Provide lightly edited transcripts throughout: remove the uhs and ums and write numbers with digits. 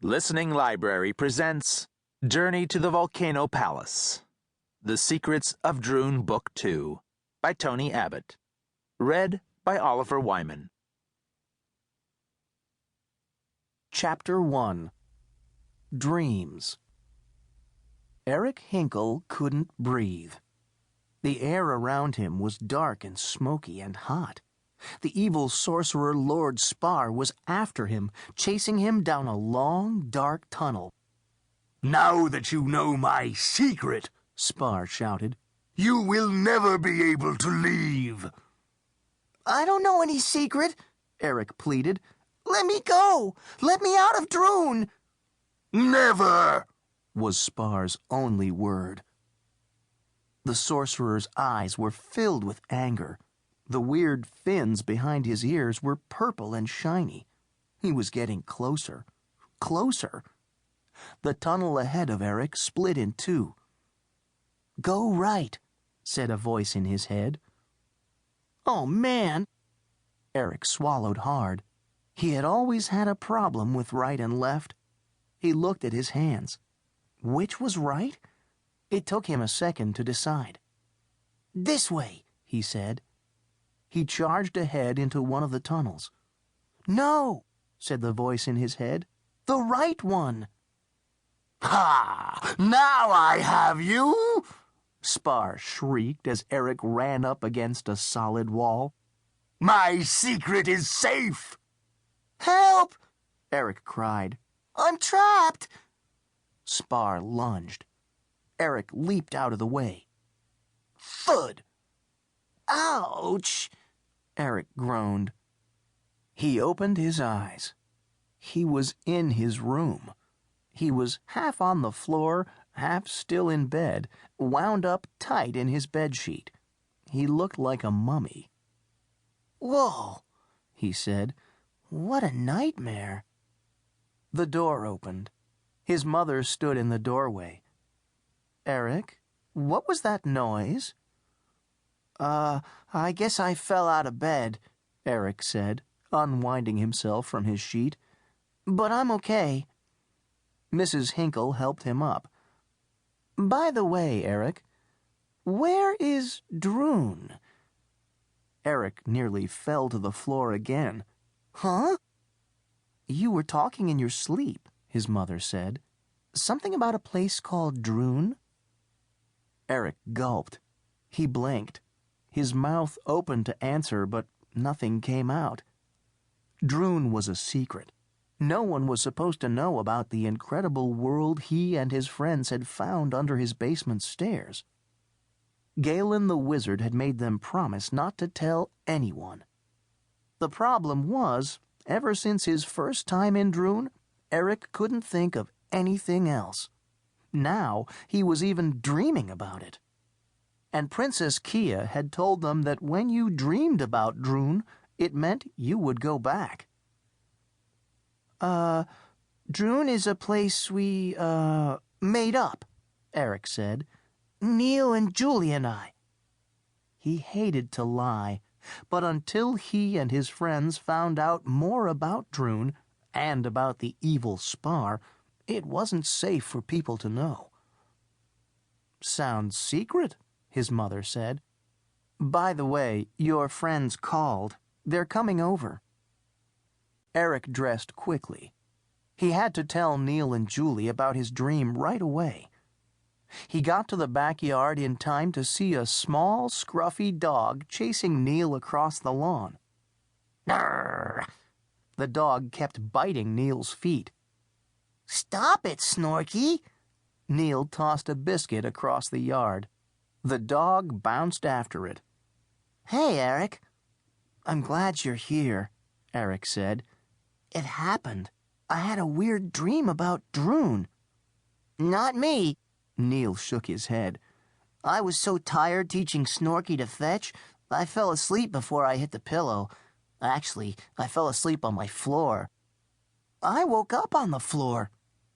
Listening Library presents Journey to the Volcano Palace. The Secrets of Droon Book 2 by Tony Abbott. Read by Oliver Wyman. Chapter 1. Dreams. Eric Hinkle couldn't breathe. The air around him was dark and smoky and hot. The evil sorcerer Lord Sparr was after him, chasing him down a long, dark tunnel. "Now that you know my secret," Sparr shouted, "you will never be able to leave." "I don't know any secret," Eric pleaded. "Let me go! Let me out of Droon!" "Never!" was Sparr's only word. The sorcerer's eyes were filled with anger. The weird fins behind his ears were purple and shiny. He was getting closer. Closer. The tunnel ahead of Eric split in two. "Go right," said a voice in his head. "Oh, man!" Eric swallowed hard. He had always had a problem with right and left. He looked at his hands. Which was right? It took him a second to decide. "This way," he said. He charged ahead into one of the tunnels. "No," said the voice in his head. "The right one." "Ha! Now I have you!" Sparr shrieked as Eric ran up against a solid wall. "My secret is safe!" "Help!" Eric cried. "I'm trapped!" Sparr lunged. Eric leaped out of the way. Thud! "Ouch!" Eric groaned. He opened his eyes. He was in his room. He was half on the floor, half still in bed, wound up tight in his bedsheet. He looked like a mummy. "Whoa," he said. "What a nightmare." The door opened. His mother stood in the doorway. "Eric, what was that noise?" I guess I fell out of bed," Eric said, unwinding himself from his sheet. "But I'm okay." Mrs. Hinkle helped him up. "By the way, Eric, where is Droon?" Eric nearly fell to the floor again. "Huh?" "You were talking in your sleep," his mother said. "Something about a place called Droon?" Eric gulped. He blinked. His mouth opened to answer, but nothing came out. Droon was a secret. No one was supposed to know about the incredible world he and his friends had found under his basement stairs. Galen the wizard had made them promise not to tell anyone. The problem was, ever since his first time in Droon, Eric couldn't think of anything else. Now he was even dreaming about it. And Princess Keeah had told them that when you dreamed about Droon, it meant you would go back. Droon is a place we, made up," Eric said. "Neal and Julie and I." He hated to lie, but until he and his friends found out more about Droon and about the evil Sparr, it wasn't safe for people to know. "Sounds secret," his mother said. "By the way, your friends called. They're coming over." Eric dressed quickly. He had to tell Neal and Julie about his dream right away. He got to the backyard in time to see a small, scruffy dog chasing Neal across the lawn. "Grrr!" The dog kept biting Neal's feet. "Stop it, Snorky!" Neal tossed a biscuit across the yard. The dog bounced after it. "Hey, Eric." "I'm glad you're here," Eric said. "It happened. I had a weird dream about Droon." "Not me," Neal shook his head. "I was so tired teaching Snorky to fetch, I fell asleep before I hit the pillow. Actually, I fell asleep on my floor." "I woke up on the floor,"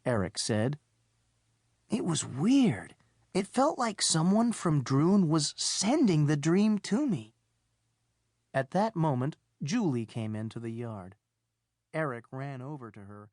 Eric said. "It was weird. It felt like someone from Droon was sending the dream to me." At that moment, Julie came into the yard. Eric ran over to her.